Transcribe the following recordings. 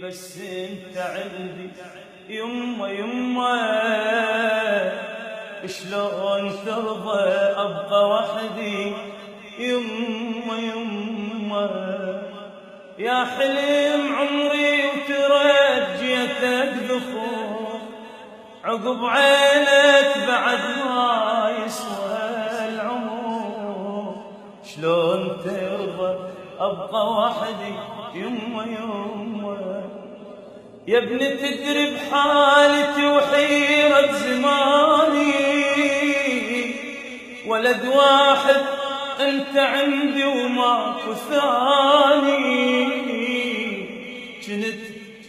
بس انت عندي يما يما، شلون ترضى ابقى وحدي يما يما، يا حلم عمري وترجيتك ذخور، عقب عينك بعد ما يسوى العمر، شلون ترضى ابقى وحدي يما يما، يا ابني تدري بحالتي وحيرة زماني، ولد واحد انت عندي وماكو ثاني، كنت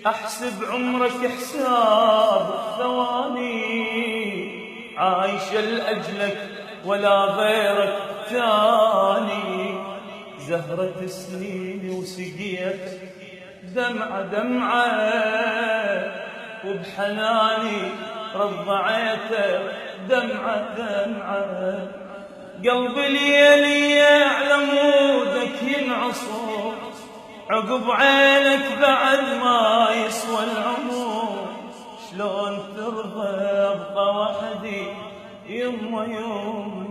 احسب عمرك حساب الثواني، عايشة لاجلك ولا غيرك ثاني، زهرة سنيني وسقيتك دمعة دمعة، وبحناني رضعيتك دمعة دمعة، قلبي ليلي على مودك ينعصر، عقب عينك بعد ما يسوى العمر، شلون ترضى ابقى وحدي يما يما،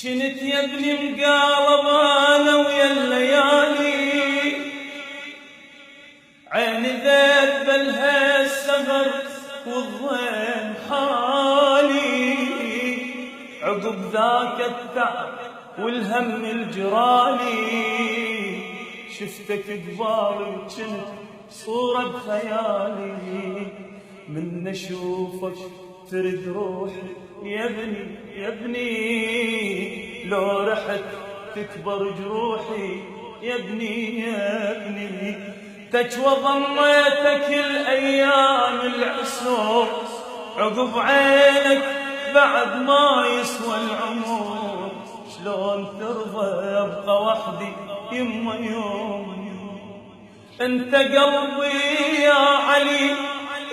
كنت يا ابني مقالب انا ويا الليالي، عيني ذات بلها السهر والضيم حالي، عقب ذاك التعب والهم الجرالي، شفتك قبالي وكنت صورة بخيالي، من اشوفك ترد روحي يا ابني يا ابني، لو رحت تكبر جروحي يا ابني يا ابني، تجوى ضميتك الايام العسور، عقب عينك بعد ما يسوى العمر، شلون ترضى ابقى وحدي يما يوم، انت قلبي يا علي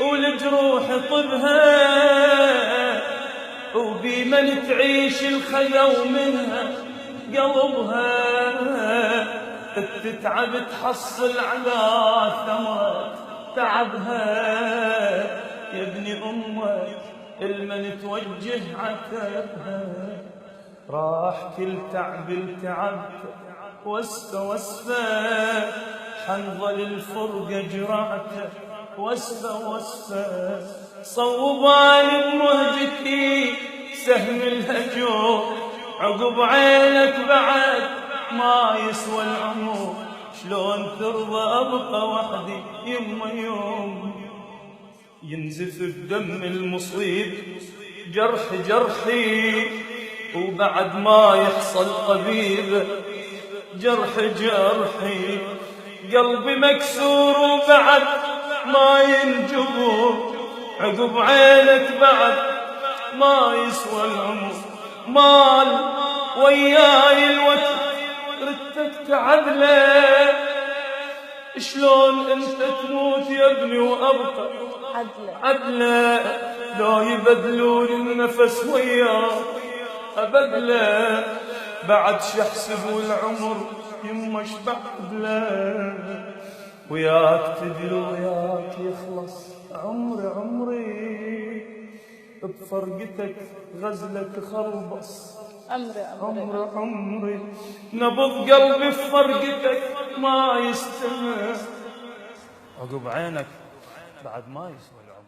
والجروح طبها، وبمن تعيش الخلا ومنها قلبها، تتعب تحصل على ثمرة تعبها، يا ابني امك المن توجه عتبها، راح كل تعب التعبت وسفة، حنظل الفرقة جرعته وسفة، صوبان بمهجتي سهم الهجوم، عقب عينك بعد ما يسوى العمر، شلون ترضى ابقى وحدي يما يوم، ينزف الدم المصيب جرحي، وبعد ما يحصل طبيب جرحي، قلبي مكسور وبعد ما ينجبر، عقب عينك بعد ما يسوى العمر، مال وياي الوقت ردتك تعدله، شلون انت تموت يا ابني وابقى عدله، لو يبدلون النفس وياك ابدله، بعد شحسبوا العمر يما شبعت بله، وياك تدري وياك يخلص عمري، بفرقتك غزلك خلبص عمري، نبض قلبي بفرقتك ما يستمر، عقب عينك بعد ما يسوى العمر.